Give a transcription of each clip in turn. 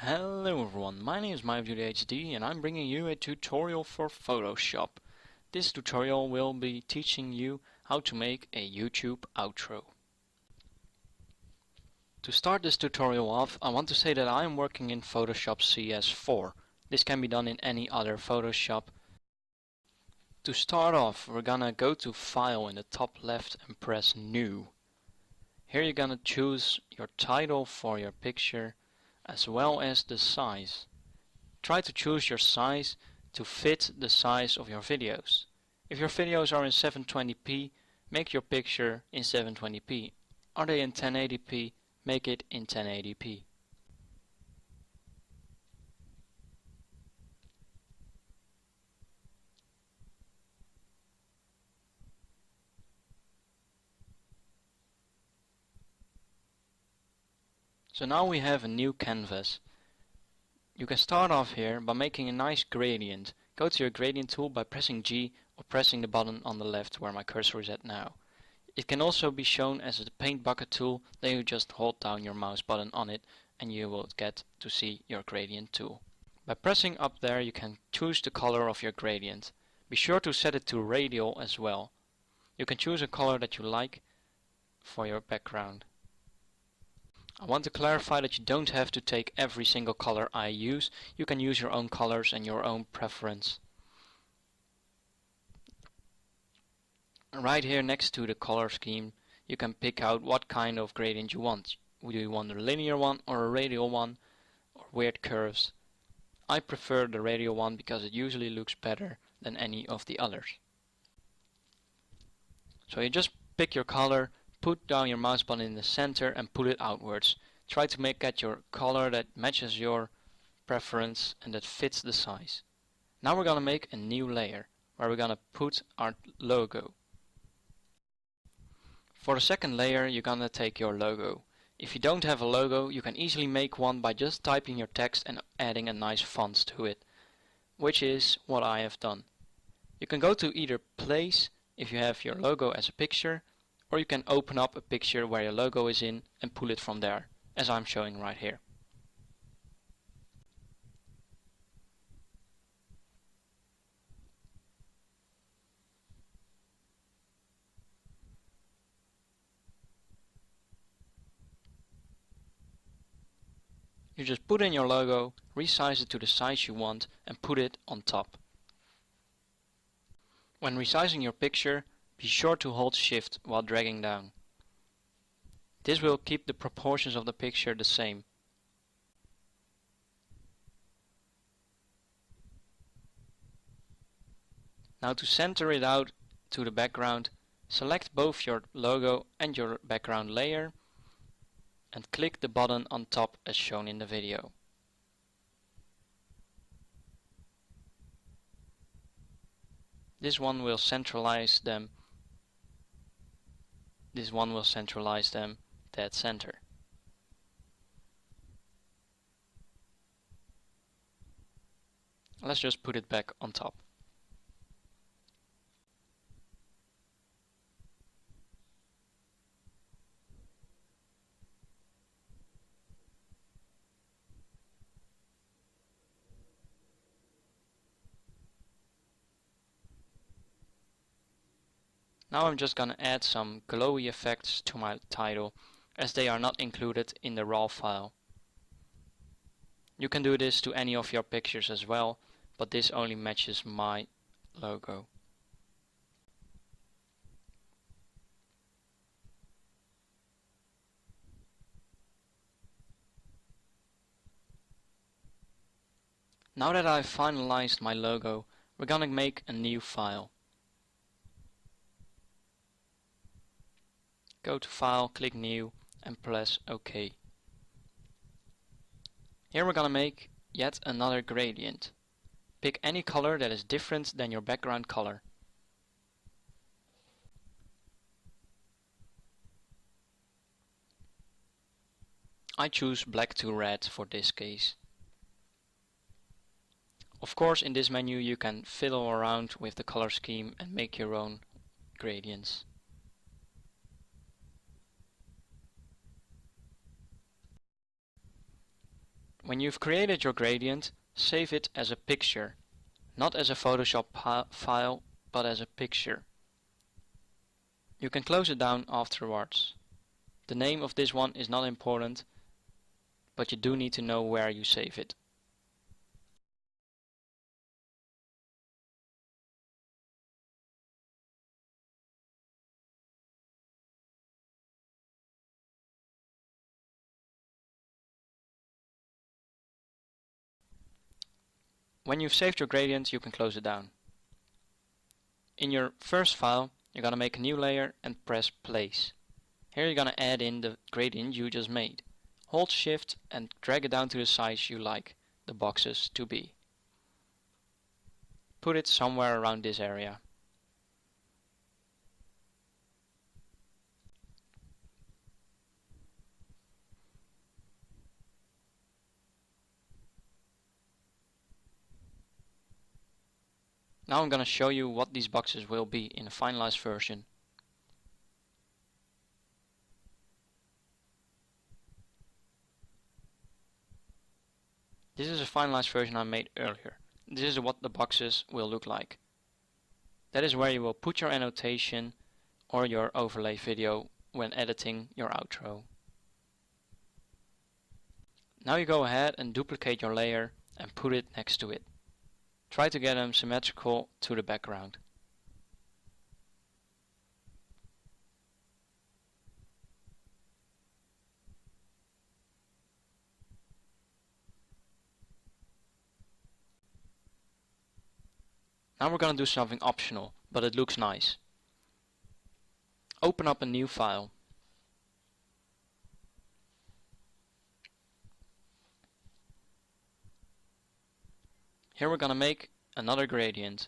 Hello everyone, my name is MyViewDHD and I'm bringing you a tutorial for Photoshop. This tutorial will be teaching you how to make a YouTube outro. To start this tutorial off, I want to say that I am working in Photoshop CS4. This can be done in any other Photoshop. To start off, we're gonna go to File in the top left and press New. Here you're gonna choose your title for your picture as well as the size. Try to choose your size to fit the size of your videos. If your videos are in 720p, make your picture in 720p. Are they in 1080p, make it in 1080p. So now we have a new canvas. You can start off here by making a nice gradient. Go to your gradient tool by pressing G or pressing the button on the left where my cursor is at now. It can also be shown as a paint bucket tool, then you just hold down your mouse button on it and you will get to see your gradient tool. By pressing up there you can choose the color of your gradient. Be sure to set it to radial as well. You can choose a color that you like for your background. I want to clarify that you don't have to take every single color I use. You can use your own colors and your own preference. Right here next to the color scheme you can pick out what kind of gradient you want. Do you want a linear one or a radial one or weird curves? I prefer the radial one because it usually looks better than any of the others. So you just pick your color, put down your mouse button in the center and pull it outwards. Try to get your color that matches your preference and that fits the size. Now we're gonna make a new layer where we're gonna put our logo. For the second layer you're gonna take your logo. If you don't have a logo you can easily make one by just typing your text and adding a nice font to it, which is what I have done. You can go to either place if you have your logo as a picture, or you can open up a picture where your logo is in and pull it from there, as I'm showing right here. You just put in your logo, resize it to the size you want and put it on top. When resizing your picture, be sure to hold Shift while dragging down. This will keep the proportions of the picture the same. Now to center it out to the background, select both your logo and your background layer and click the button on top as shown in the video. This one will centralize them. Dead center. Let's just put it back on top. Now I'm just gonna add some glowy effects to my title, as they are not included in the raw file. You can do this to any of your pictures as well, but this only matches my logo. Now that I've finalized my logo, we're gonna make a new file. Go to File, click New and press OK. Here we're gonna make yet another gradient. Pick any color that is different than your background color. I choose black to red for this case. Of course in this menu you can fiddle around with the color scheme and make your own gradients. When you've created your gradient, save it as a picture, not as a Photoshop file, but as a picture. You can close it down afterwards. The name of this one is not important, but you do need to know where you save it. When you've saved your gradient, you can close it down. In your first file, you're going to make a new layer and press place. Here you're going to add in the gradient you just made. Hold Shift and drag it down to the size you like the boxes to be. Put it somewhere around this area. Now I'm going to show you what these boxes will be in a finalized version. This is a finalized version I made earlier. This is what the boxes will look like. That is where you will put your annotation or your overlay video when editing your outro. Now you go ahead and duplicate your layer and put it next to it. Try to get them symmetrical to the background. Now we're going to do something optional, but it looks nice. Open up a new file. Here we're going to make another gradient.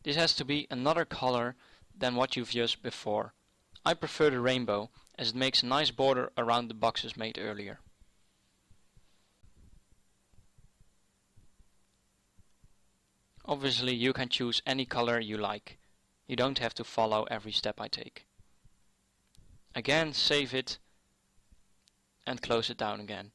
This has to be another color than what you've used before. I prefer the rainbow as it makes a nice border around the boxes made earlier. Obviously you can choose any color you like. You don't have to follow every step I take. Again, save it and close it down again.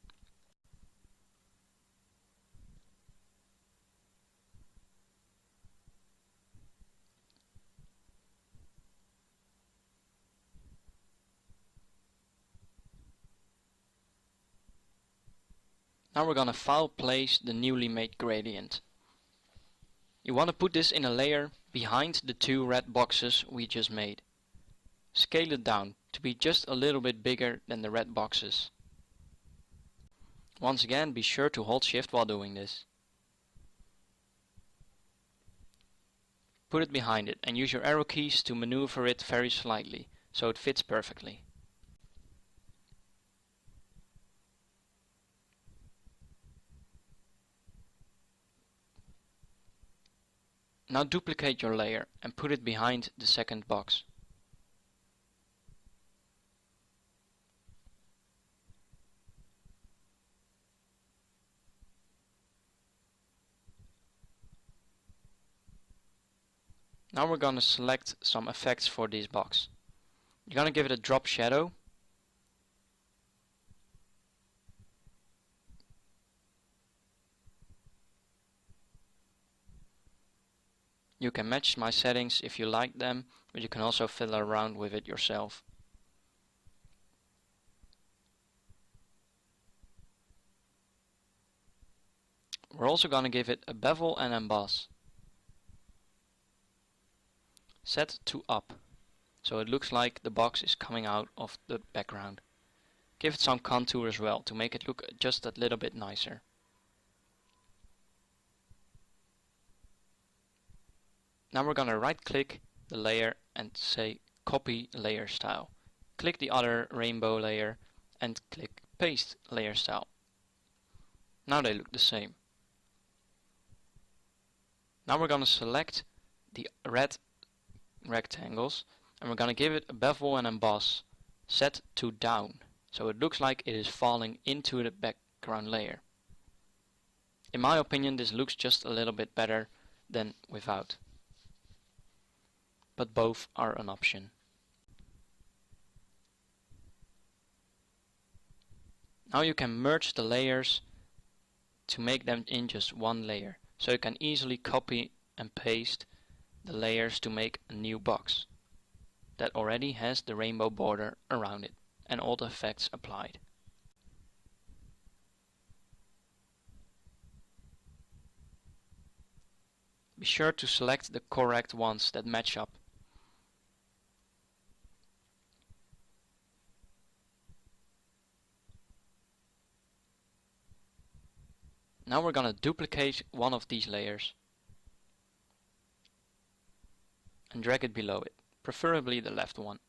Now we're going to file place the newly made gradient. You want to put this in a layer behind the two red boxes we just made. Scale it down to be just a little bit bigger than the red boxes. Once again, be sure to hold Shift while doing this. Put it behind it and use your arrow keys to maneuver it very slightly so it fits perfectly. Now duplicate your layer and put it behind the second box. Now we're going to select some effects for this box. You're going to give it a drop shadow. You can match my settings if you like them, but you can also fiddle around with it yourself. We're also going to give it a bevel and emboss. Set to up, so it looks like the box is coming out of the background. Give it some contour as well to make it look just a little bit nicer. Now we're going to right click the layer and say copy layer style. Click the other rainbow layer and click paste layer style. Now they look the same. Now we're going to select the red rectangles and we're going to give it a bevel and emboss set to down, so it looks like it is falling into the background layer. In my opinion, this looks just a little bit better than without, but both are an option. Now you can merge the layers to make them in just one layer, so you can easily copy and paste the layers to make a new box that already has the rainbow border around it and all the effects applied. Be sure to select the correct ones that match up. Now we're going to duplicate one of these layers and drag it below it, preferably the left one.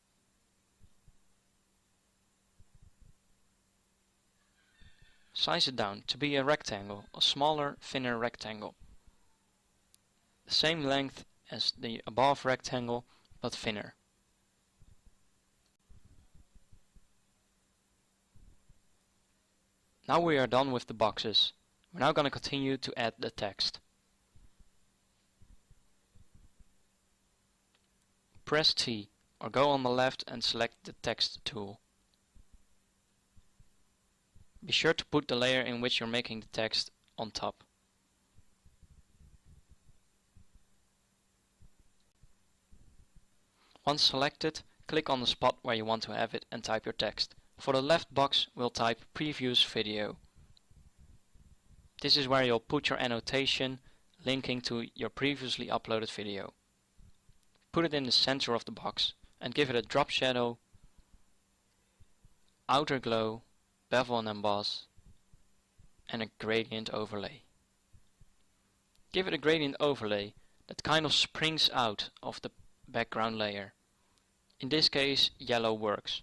Size it down to be a rectangle, a smaller, thinner rectangle. The same length as the above rectangle, but thinner. Now we are done with the boxes. We're now going to continue to add the text. Press T or go on the left and select the text tool. Be sure to put the layer in which you're making the text on top. Once selected, click on the spot where you want to have it and type your text. For the left box, we'll type previous video. This is where you'll put your annotation linking to your previously uploaded video. Put it in the center of the box and give it a drop shadow, outer glow, bevel and emboss, and a gradient overlay. Give it a gradient overlay that kind of springs out of the background layer. In this case, yellow works.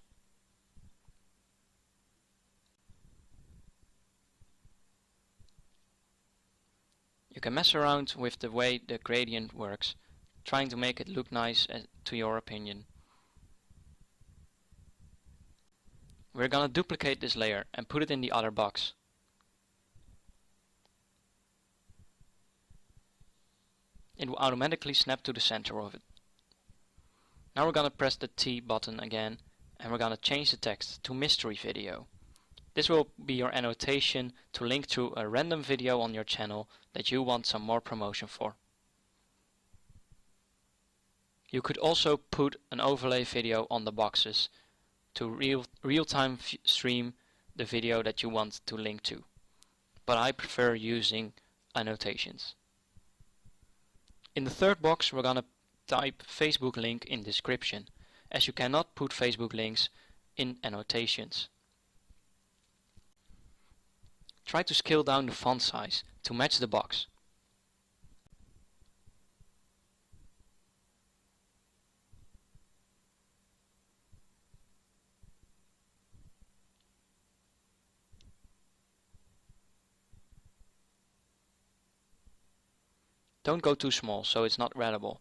You can mess around with the way the gradient works, trying to make it look nice to your opinion. We're gonna duplicate this layer and put it in the other box. It will automatically snap to the center of it. Now we're gonna press the T button again and we're gonna change the text to mystery video. This will be your annotation to link to a random video on your channel that you want some more promotion for. You could also put an overlay video on the boxes to real-time stream the video that you want to link to, but I prefer using annotations. In the third box we're gonna type Facebook link in description, as you cannot put Facebook links in annotations. Try to scale down the font size to match the box. Don't go too small so it's not readable.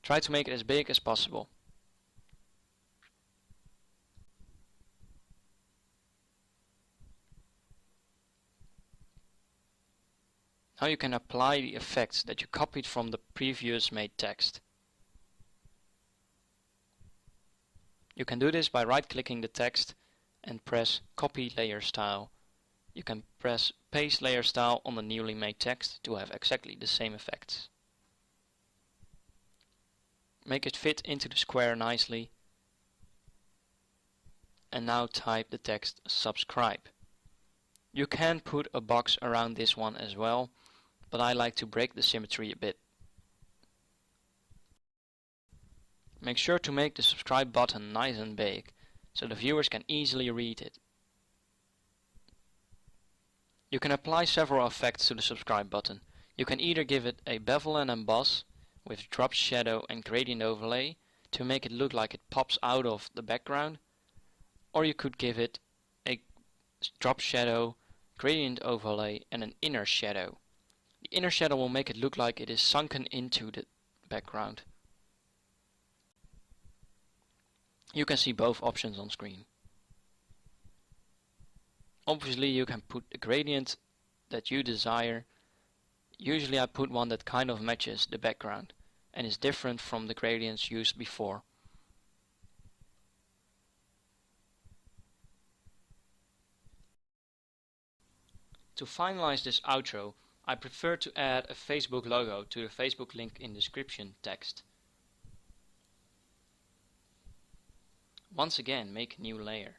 Try to make it as big as possible. Now you can apply the effects that you copied from the previous made text. You can do this by right-clicking the text and press Copy Layer Style. You can press Paste Layer Style on the newly made text to have exactly the same effects. Make it fit into the square nicely. And now type the text subscribe. You can put a box around this one as well, but I like to break the symmetry a bit. Make sure to make the subscribe button nice and big, so the viewers can easily read it. You can apply several effects to the subscribe button. You can either give it a bevel and emboss with drop shadow and gradient overlay to make it look like it pops out of the background, or you could give it a drop shadow, gradient overlay and an inner shadow. The inner shadow will make it look like it is sunken into the background. You can see both options on screen. Obviously you can put the gradient that you desire. Usually I put one that kind of matches the background and is different from the gradients used before. To finalize this outro, I prefer to add a Facebook logo to the Facebook link in description text. Once again, make a new layer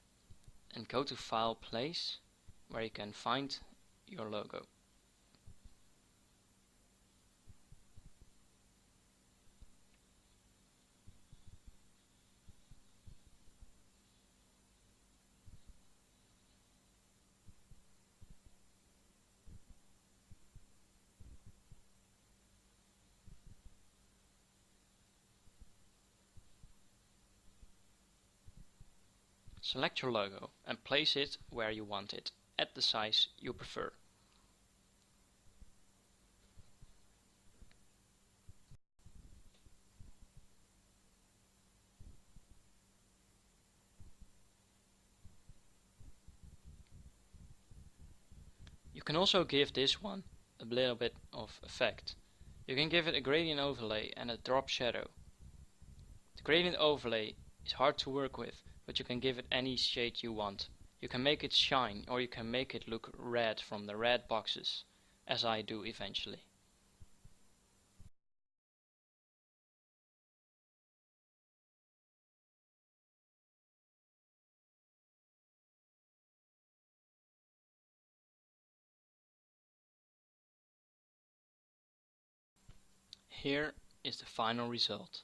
and go to File, Place, where you can find your logo. Select your logo and place it where you want it, at the size you prefer. You can also give this one a little bit of effect. You can give it a gradient overlay and a drop shadow. The gradient overlay is hard to work with, but you can give it any shade you want. You can make it shine, or you can make it look red from the red boxes, as I do eventually. Here is the final result.